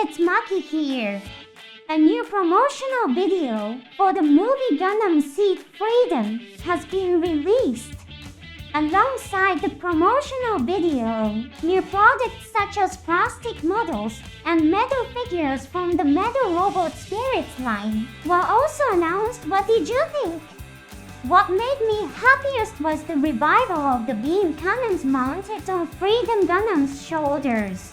it's Maki here. A new promotional video for the movie Gundam Seed Freedom has been released. Alongside the promotional video, new products such as plastic models and metal figures from the Metal Robot Spirits line were also announced. What did you think? What made me happiest was the revival of the beam cannons mounted on Freedom Gundam's shoulders.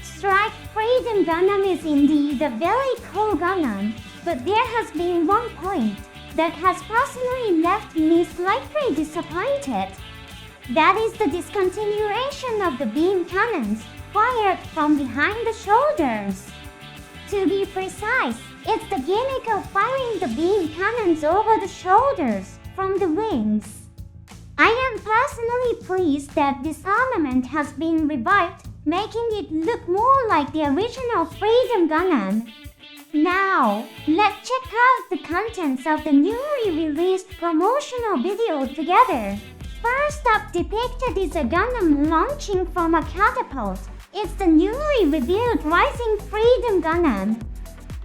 Strike Freedom Gundam is indeed a very cool Gundam, but there has been one point that has personally left me slightly disappointed. That is the discontinuation of the beam cannons fired from behind the shoulders. To be precise, it's the gimmick of firing the beam cannons over the shoulders from the wings. I am personally pleased that this armament has been revived, making it look more like the original Freedom Gundam. Now, let's check out the contents of the newly released promotional video together. First up depicted is a Gundam launching from a catapult. It's the newly revealed Rising Freedom Gundam.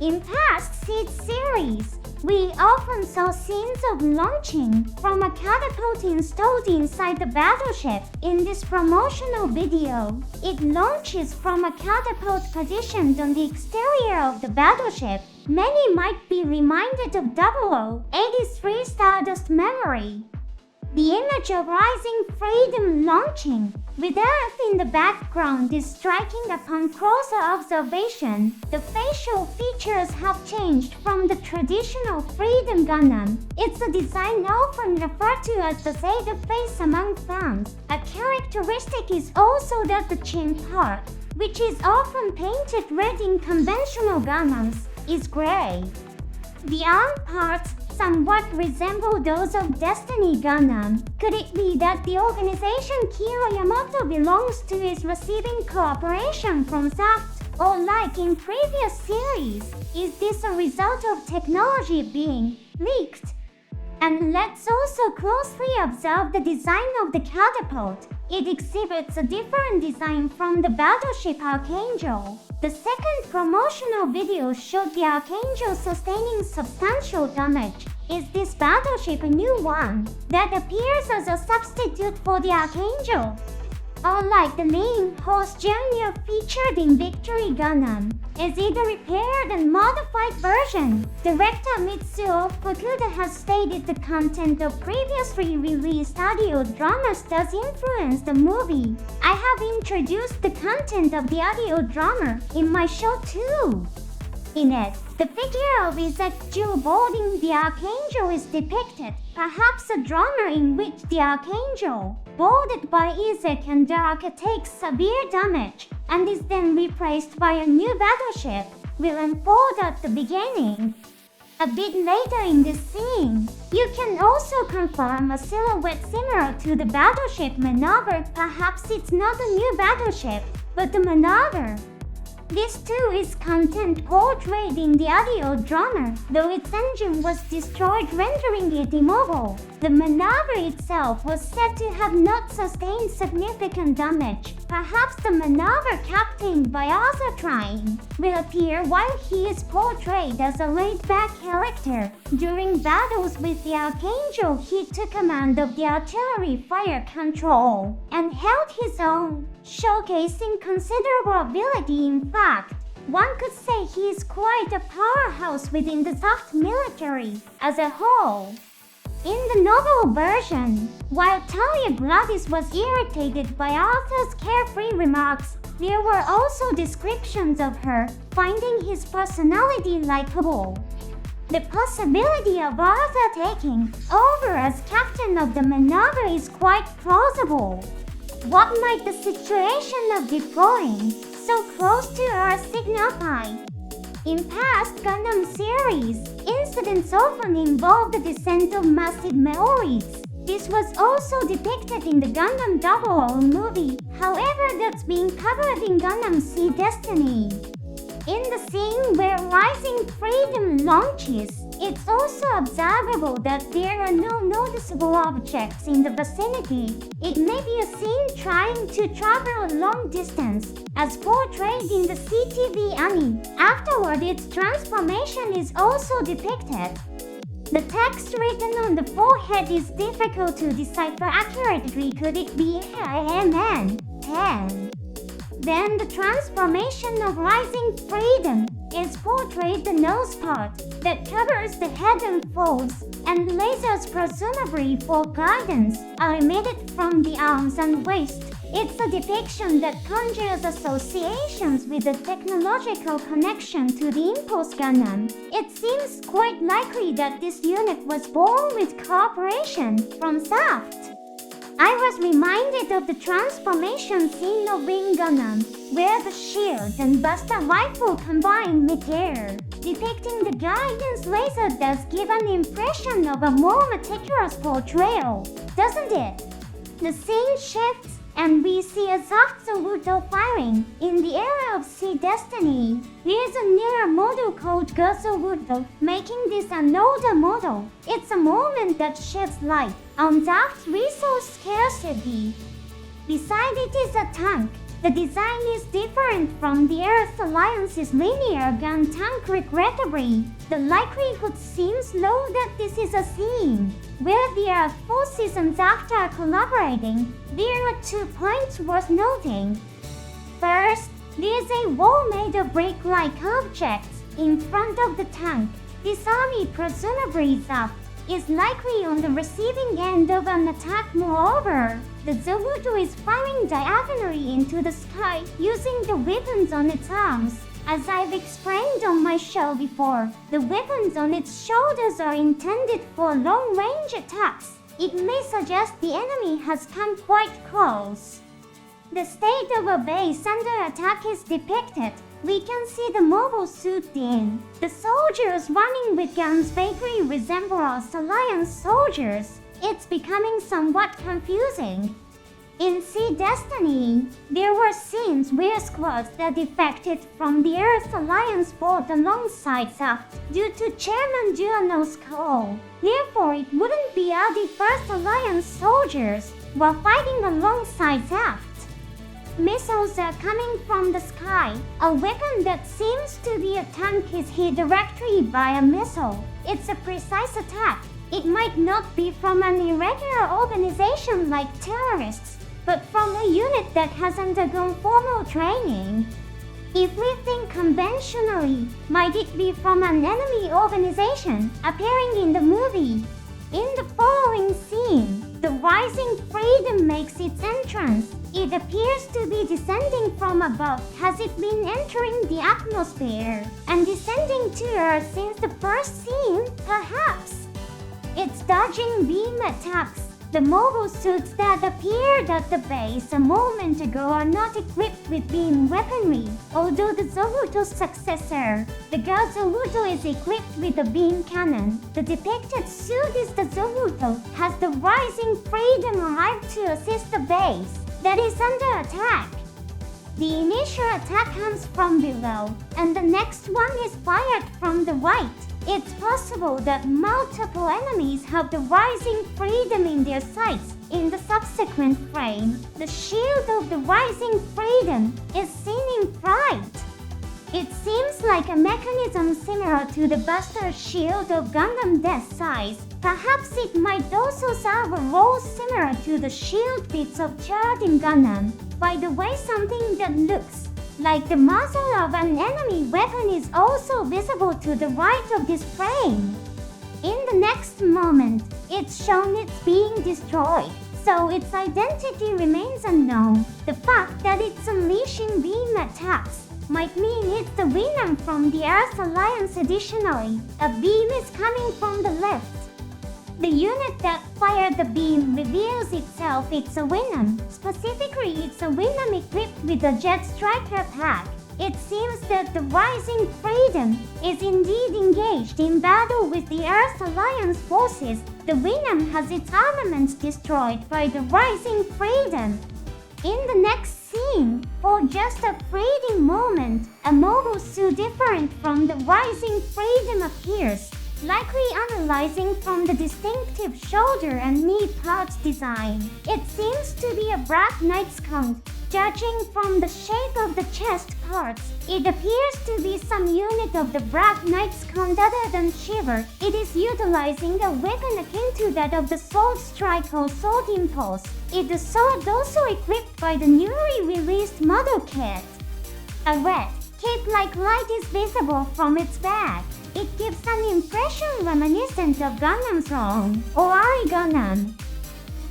In past Seed series, we often saw scenes of launching from a catapult installed inside the battleship. In this promotional video, it launches from a catapult positioned on the exterior of the battleship. Many might be reminded of 0083 Stardust Memory. The image of Rising Freedom launching, with Earth in the background, is striking upon closer observation. The facial features have changed from the traditional Freedom Gundam. It's a design often referred to as the Zeta face among fans. A characteristic is also that the chin part, which is often painted red in conventional Gundams, is gray. The arm parts somewhat resemble those of Destiny Gundam. Could it be that the organization Kiro Yamato belongs to is receiving cooperation from Zaft? Or like in previous series, is this a result of technology being leaked? And let's also closely observe the design of the catapult. It exhibits a different design from the Battleship Archangel. The second promotional video showed the Archangel sustaining substantial damage. Is this battleship a new one that appears as a substitute for the Archangel? Unlike the main host Junior featured in Victory Gundam, is it a repaired and modified version? Director Mitsuo Fukuda has stated the content of previously released audio dramas does influence the movie. I have introduced the content of the audio drama in my show too. In it, the figure of Isaac Ju boarding the Archangel is depicted, perhaps a drama in which the Archangel, boarded by Isaac and Dark, takes severe damage and is then replaced by a new battleship, will unfold at the beginning. A bit later in this scene, you can also confirm a silhouette similar to the battleship maneuver. Perhaps it's not a new battleship, but the maneuver. This too is content portrayed in the audio drama, though its engine was destroyed, rendering it immobile. The maneuver itself was said to have not sustained significant damage. Perhaps the maneuver captained by Arthur Trine will appear while he is portrayed as a laid-back character. During battles with the Archangel, he took command of the artillery fire control and held his own, showcasing considerable ability. In fact, one could say he is quite a powerhouse within the Zaft military as a whole. In the novel version, while Talia Gladys was irritated by Arthur's carefree remarks, there were also descriptions of her finding his personality likable. The possibility of Arthur taking over as captain of the maneuver is quite plausible. What might the situation of deploying so close to Earth signify? In past Gundam series, incidents often involved the descent of massive meteorites. This was also depicted in the Gundam 00 movie, however that's being covered in Gundam Seed Destiny. In the scene where Rising Freedom launches, it's also observable that there are no noticeable objects in the vicinity. It may be a scene trying to travel a long distance, as portrayed in the CTV anime. Afterward, its transformation is also depicted. The text written on the forehead is difficult to decipher accurately. Could it be AMN? 10. Then the transformation of Rising Freedom is portrayed the nose part that covers the head and folds, and lasers presumably for guidance are emitted from the arms and waist. It's a depiction that conjures associations with a technological connection to the Impulse Gundam. It seems quite likely that this unit was born with cooperation from Saft. I was reminded of the transformation scene of Wing Gundam, where the shield and Buster rifle combine mid-air. Depicting the guidance laser does give an impression of a more meticulous portrayal, doesn't it? The scene shifts and we see a soft Zabuto firing. In the era of Sea Destiny, there's a newer model called Zabuto, making this an older model. It's a moment that sheds light on Zaft's resource scarcity. Beside it is a tank. The design is different from the Earth Alliance's linear gun tank regrettably. The likelihood seems low that this is a scene where the Earth forces and Zaft are collaborating. There are 2 points worth noting. First, there's a wall made of brick-like objects in front of the tank. This army, presumably Zaft, is likely on the receiving end of an attack. Moreover, the Zabuto is firing diagonally into the sky using the weapons on its arms. As I've explained on my show before, the weapons on its shoulders are intended for long-range attacks. It may suggest the enemy has come quite close. The state of a base under attack is depicted. We can see the mobile suit in. The soldiers running with guns vaguely resemble us Alliance soldiers. It's becoming somewhat confusing. In Sea Destiny, there were scenes where squads that defected from the Earth Alliance fought alongside Saft due to Chairman Duano's call. Therefore, it wouldn't be the First Alliance soldiers while fighting alongside Saft. Missiles are coming from the sky. A weapon that seems to be a tank is hit directly by a missile. It's a precise attack. It might not be from an irregular organization like terrorists, but from a unit that has undergone formal training. If we think conventionally, might it be from an enemy organization appearing in the movie? In the following scene, the Rising Freedom makes its entrance. It appears to be descending from above. Has it been entering the atmosphere and descending to Earth since the first scene? Perhaps. It's dodging beam attacks. The mobile suits that appeared at the base a moment ago are not equipped with beam weaponry, although the Zabuto's successor, the Zabuto, is equipped with a beam cannon. The depicted suit is the Zabuto. Has the Rising Freedom arrived to assist the base that is under attack? The initial attack comes from below, and the next one is fired from the right. It's possible that multiple enemies have the Rising Freedom in their sights. In the subsequent frame, the shield of the Rising Freedom is seen in flight. It seems like a mechanism similar to the Buster shield of Gundam Death Size. Perhaps it might also serve a role similar to the shield bits of Charging Gundam. By the way, something that looks like the muzzle of an enemy weapon is also visible to the right of this frame. In the next moment, it's shown it's being destroyed, so its identity remains unknown. The fact that it's unleashing beam attacks might mean it's the Venom from the Earth Alliance. Additionally, a beam is coming from the left. The unit that fired the beam reveals itself it's a Venom. Specifically, it's a Venom equipped with a Jet Striker pack. It seems that the Rising Freedom is indeed engaged in battle with the Earth Alliance forces. The Venom has its armaments destroyed by the Rising Freedom. In the next scene, scene, for just a fleeting moment, a mobile suit different from the Rising Freedom appears, likely analyzing from the distinctive shoulder and knee parts design. It seems to be a Black Knight's count. Judging from the shape of the chest parts, it appears to be some unit of the Black Knight's count other than Shiver. It is utilizing a weapon akin to that of the Sword Strike or Sword Impulse. It is sword also equipped by the newly released model kit. A red, cape-like light is visible from its back. It gives an impression reminiscent of Gundam's own, Ori Gundam.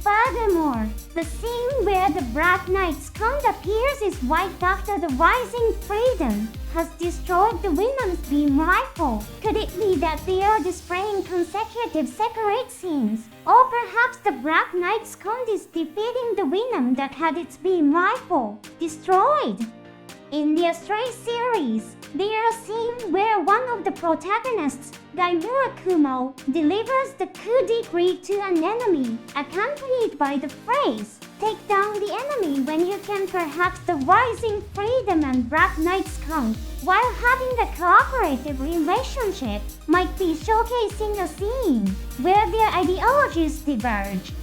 Furthermore, the scene where the Black Knight's count appears is right after the Rising Freedom has destroyed the Venom's beam rifle. Could it be that they are displaying consecutive separate scenes? Or perhaps the Black Knight's count is defeating the Venom that had its beam rifle destroyed? In the Astray series, there is a scene where one of the protagonists, Gaimura Kumo, delivers the coup decree to an enemy, accompanied by the phrase, "Take down the enemy when you can." Perhaps the Rising Freedom and Black Knight's count, while having a cooperative relationship, might be showcasing a scene where their ideologies diverge.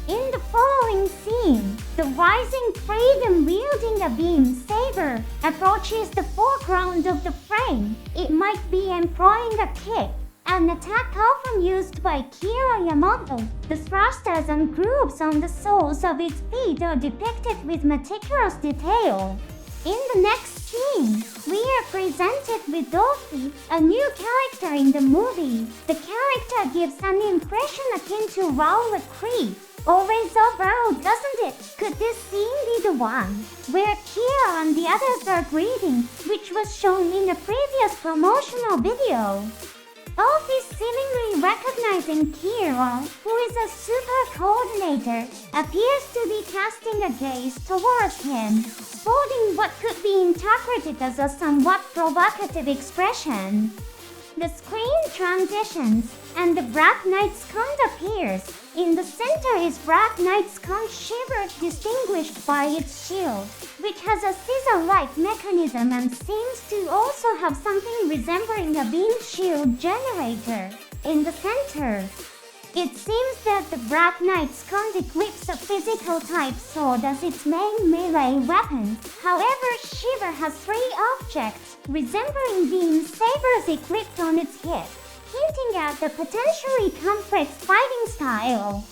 In the following scene, the Rising Freedom wielding a beam saber approaches the foreground of the frame. It might be employing a kick, an attack often used by Kira Yamato. The thrusters and grooves on the soles of its feet are depicted with meticulous detail. In the next scene, we are presented with Dolphy, a new character in the movie. The character gives an impression akin to Raoul McCree. Always overall, doesn't it? Could this scene be the one where Kira and the others are greeting, which was shown in a previous promotional video? Dolphy, seemingly recognizing Kira, who is a super coordinator, appears to be casting a gaze towards him, sporting what could be interpreted as a somewhat provocative expression. The screen transitions, and the Black Knight's count appears. In the center is Black Knight's count Shiver, distinguished by its shield, which has a scissor-like mechanism and seems to also have something resembling a beam shield generator. In the center, it seems that the Black Knight's count equips a physical type sword as its main melee weapon. However, Shiver has three objects resembling beam sabers equipped on its hip, hinting at a potentially complex fighting style.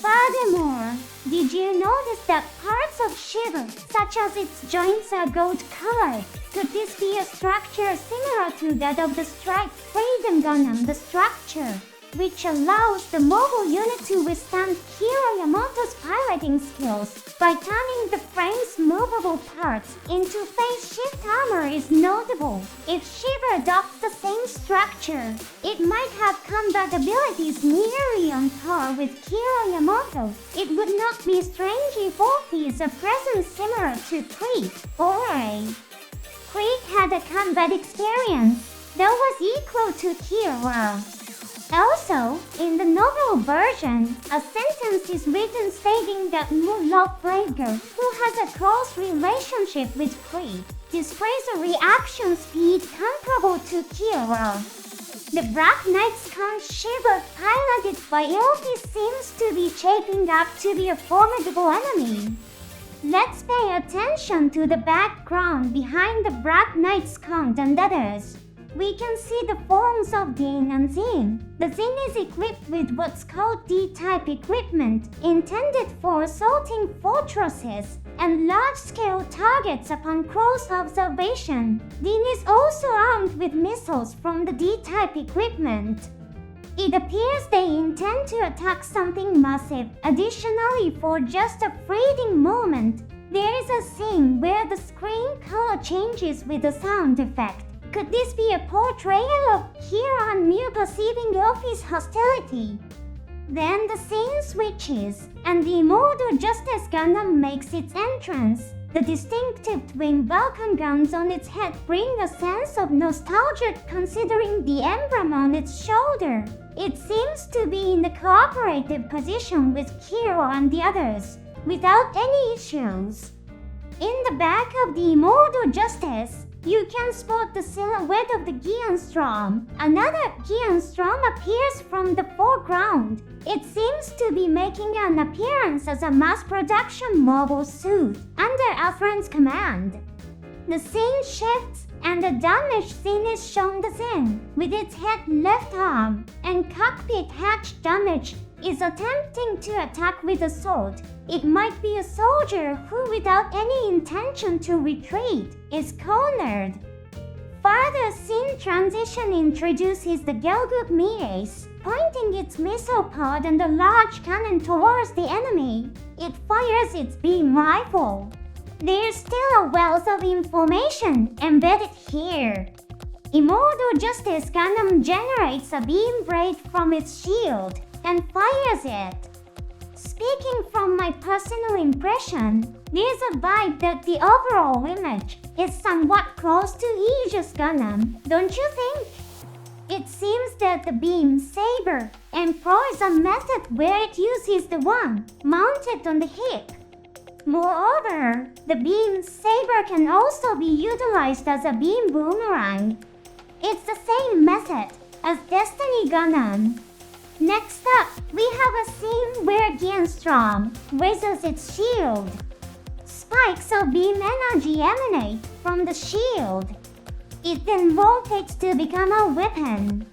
Furthermore, did you notice that parts of Shiver, such as its joints, are gold-colored? Could this be a structure similar to that of the Strike Freedom Gundam, the structure which allows the mobile unit to withstand Kira Yamato's piloting skills by turning the frame's movable parts into phase shift armor is notable. If Shiver adopts the same structure, it might have combat abilities nearly on par with Kira Yamato. It would not be strange if Orphe is a presence similar to Creek or A. Creek had a combat experience that was equal to Kira. Also, in the novel version, a sentence is written stating that Lawbreaker, who has a close relationship with Creed, displays a reaction speed comparable to Kira. The Black Knight's count Shiver, piloted by Orphe, seems to be shaping up to be a formidable enemy. Let's pay attention to the background behind the Black Knight's count and others. We can see the forms of Din and Zin. The Zin is equipped with what's called D-type equipment, intended for assaulting fortresses and large-scale targets upon close observation. Din is also armed with missiles from the D-type equipment. It appears they intend to attack something massive. Additionally, for just a fleeting moment, there is a scene where the screen color changes with a sound effect. Could this be a portrayal of Kira and Miu perceiving Orphe's hostility? Then the scene switches, and the Immortal Justice Gundam makes its entrance. The distinctive twin Vulcan guns on its head bring a sense of nostalgia considering the emblem on its shoulder. It seems to be in a cooperative position with Kira and the others, without any issues. In the back of the Immortal Justice, you can spot the silhouette of the Giantstrom. Another Giantstrom appears from the foreground. It seems to be making an appearance as a mass-production mobile suit under Athran's command. The scene shifts and the damaged scene is shown the scene, with its head left arm, and cockpit hatch damage is attempting to attack with a sword. It might be a soldier who, without any intention to retreat, is cornered. Further scene transition introduces the Gelgut Mies, pointing its missile pod and a large cannon towards the enemy. It fires its beam rifle. There's still a wealth of information embedded here. Immortal Justice Gundam generates a beam blade from its shield and fires it. Speaking from my personal impression, there's a vibe that the overall image is somewhat close to Aegis Gundam, don't you think? It seems that the beam saber employs a method where it uses the one mounted on the hip. Moreover, the beam saber can also be utilized as a beam boomerang. It's the same method as Destiny Gundam. Next up, we have a scene where Giantstrom raises its shield. Spikes of beam energy emanate from the shield. It then rotates to become a weapon.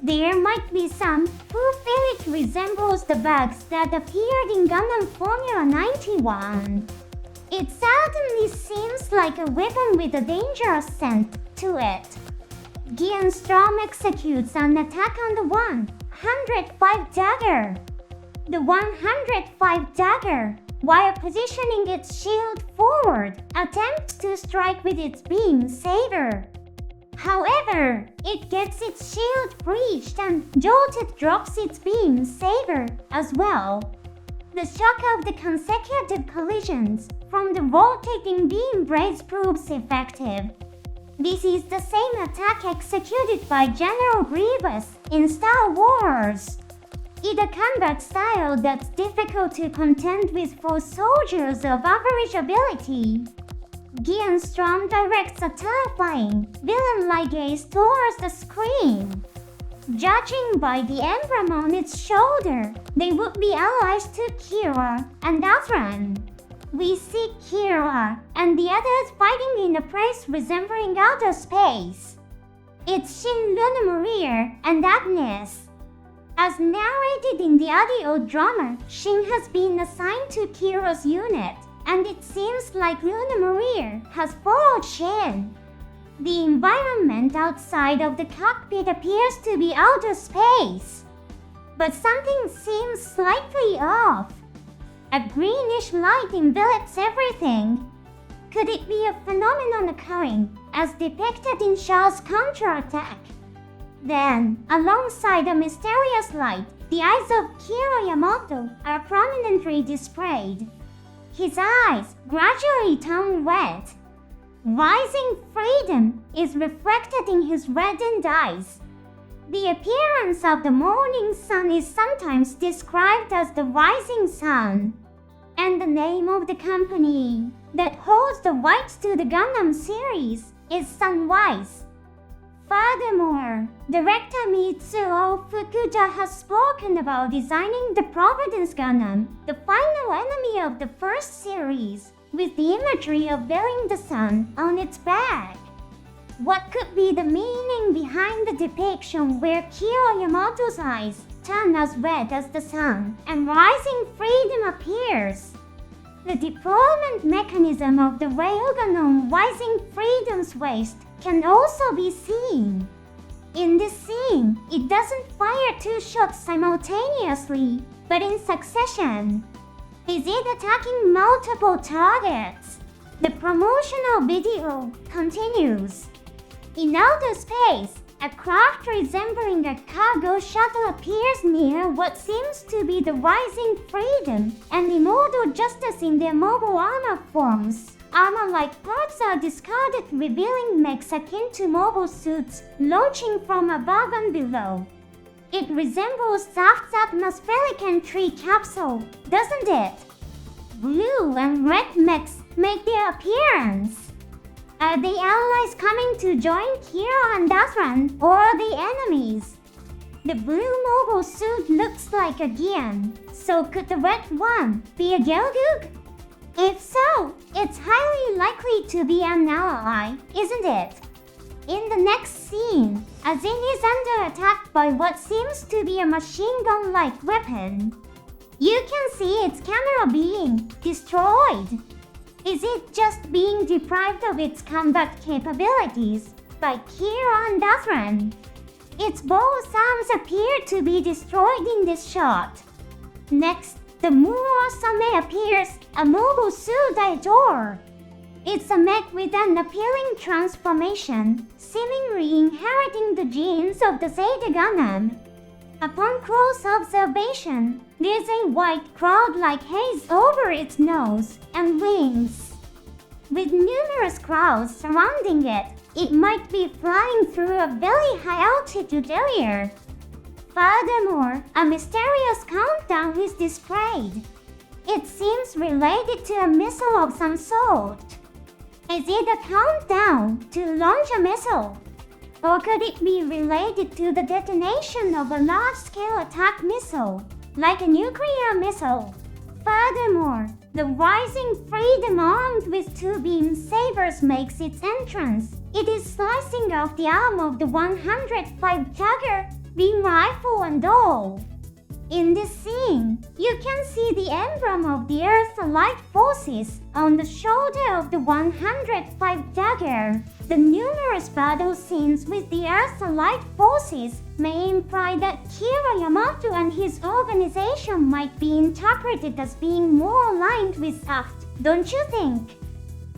There might be some who feel it resembles the bugs that appeared in Gundam Formula 91. It certainly seems like a weapon with a dangerous scent to it. Giantstrom executes an attack on the 105 dagger. The 105 dagger, while positioning its shield forward, attempts to strike with its beam saber. However, it gets its shield breached and Jolted drops its beam saber as well. The shock of the consecutive collisions from the rotating beam blades proves effective. This is the same attack executed by General Grievous in Star Wars. It's a combat style that's difficult to contend with for soldiers of average ability. Giantstrom directs a terrifying, villain-like gaze towards the screen. Judging by the emblem on its shoulder, they would be allies to Kira and Athran. We see Kira and the others fighting in a place resembling outer space. It's Shin Lunamaria and Agnes. As narrated in the audio drama, Shin has been assigned to Kira's unit, and it seems like Lunamaria has followed Shin. The environment outside of the cockpit appears to be outer space, but something seems slightly off. A greenish light envelops everything. Could it be a phenomenon occurring as depicted in Shaw's counterattack? Then, alongside the mysterious light, the eyes of Kira Yamato are prominently displayed. His eyes gradually turn red. Rising freedom is reflected in his reddened eyes. The appearance of the morning sun is sometimes described as the rising sun. And the name of the company that holds the rights to the Gundam series is Sunrise. Furthermore, director Mitsuo Fukuda has spoken about designing the Providence Gundam, the final enemy of the first series, with the imagery of bearing the sun on its back. What could be the meaning behind the depiction where Kira Yamato's eyes turn as red as the sun and rising freedom appears? The deployment mechanism of the railgun on Rising Freedom's waist can also be seen. In this scene, it doesn't fire two shots simultaneously, but in succession. Is it attacking multiple targets? The promotional video continues. In outer space, a craft resembling a cargo shuttle appears near what seems to be the Rising Freedom and Immortal Justice in their mobile armor forms. Armor-like parts are discarded, revealing mechs akin to mobile suits launching from above and below. It resembles Saft's atmospheric entry capsule, doesn't it? Blue and red mechs make their appearance. Are the allies coming to join Kira and Dasran, or are they enemies? The blue mobile suit looks like a Gian, so could the red one be a Gelgoog? If so, it's highly likely to be an ally, isn't it? In the next scene, Azin is under attack by what seems to be a machine gun-like weapon. You can see its camera being destroyed. Is it just being deprived of its combat capabilities by Kira and Dasran? Its both arms appear to be destroyed in this shot. Next, the Murosamé appears, a mobile suit I adore. It's a mech with an appealing transformation, seemingly inheriting the genes of the Zeta Gundam. Upon close observation, there's a white cloud-like haze over its nose and wings. With numerous clouds surrounding it, it might be flying through a very high-altitude area. Furthermore, a mysterious countdown is displayed. It seems related to a missile of some sort. Is it a countdown to launch a missile? Or could it be related to the detonation of a large-scale attack missile, like a nuclear missile? Furthermore, the Rising Freedom armed with two beam sabers makes its entrance. It is slicing off the arm of the 105 Jagger, beam rifle and all. In this scene, you can see the emblem of the Earth Allied Forces on the shoulder of the 105 Jagger. The numerous battle scenes with the Earth Allied Forces may imply that Kira Yamato and his organization might be interpreted as being more aligned with Taft, don't you think?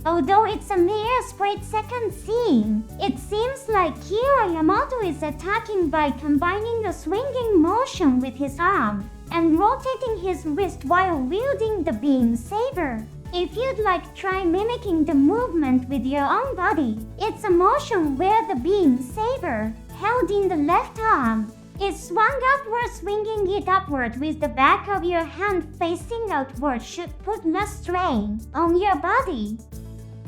Although it's a mere split-second scene, it seems like Kira Yamato is attacking by combining a swinging motion with his arm and rotating his wrist while wielding the beam saber. If you'd like try mimicking the movement with your own body, it's a motion where the beam saber, held in the left arm, is swung upward. Swinging it upward with the back of your hand facing outward should put less strain on your body.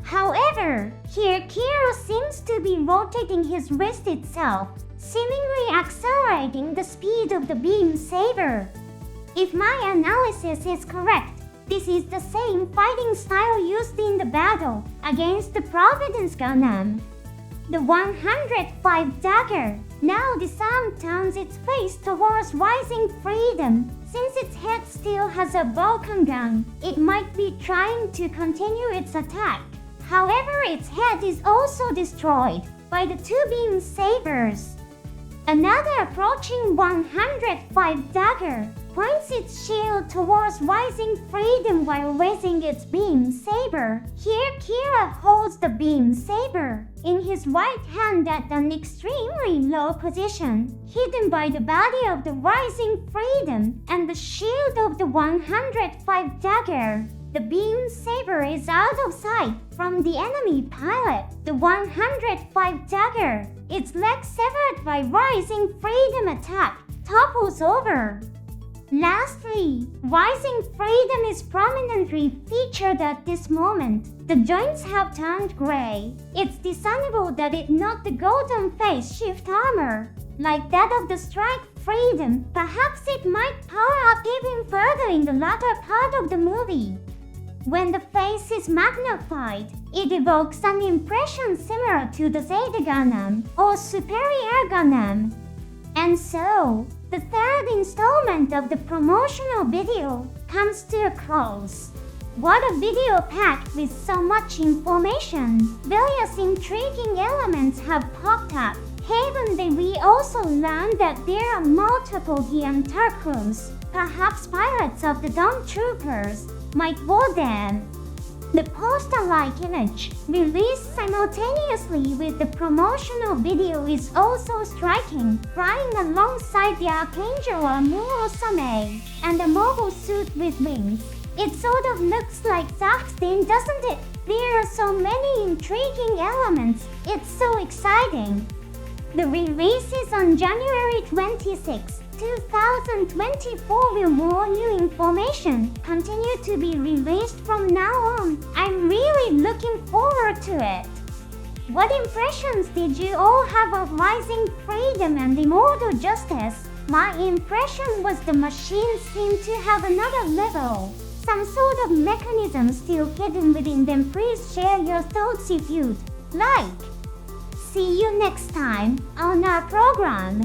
However, here Kira seems to be rotating his wrist itself, seemingly accelerating the speed of the beam saber. If my analysis is correct, this is the same fighting style used in the battle against the Providence Gundam. The 105 Dagger. Now this arm turns its face towards Rising Freedom. Since its head still has a Vulcan gun, it might be trying to continue its attack. However, its head is also destroyed by the two beam sabers. Another approaching 105 Dagger points its shield towards Rising Freedom while raising its beam saber. Here Kira holds the beam saber in his right hand at an extremely low position, hidden by the body of the Rising Freedom and the shield of the 105 Dagger. The beam saber is out of sight from the enemy pilot, the 105 Dagger. Its leg severed by Rising Freedom attack topples over. Lastly, Rising Freedom is prominently featured at this moment. The joints have turned gray. It's discernible that it's not the golden phase shift armor, like that of the Strike Freedom. Perhaps it might power up even further in the latter part of the movie. When the face is magnified, it evokes an impression similar to the Zeta Gundam or Superior Gundam. And so, the third installment of the promotional video comes to a close. What a video packed with so much information! Various intriguing elements have popped up. Haven't we also learned that there are multiple Gian Turcos, perhaps pilots of the Dawn Troopers, might board them. The poster-like image, released simultaneously with the promotional video, is also striking, flying alongside the Archangel or Murosame, and a mobile suit with wings. It sort of looks like Zaxtin, doesn't it? There are so many intriguing elements, it's so exciting. The release is on January 26, 2024 will more new information continue to be released from now on. I'm really looking forward to it. What impressions did you all have of Rising Freedom and Immortal Justice? My impression was the machines seemed to have another level. Some sort of mechanism still hidden within them. Please share your thoughts if you'd like. See you next time on our program.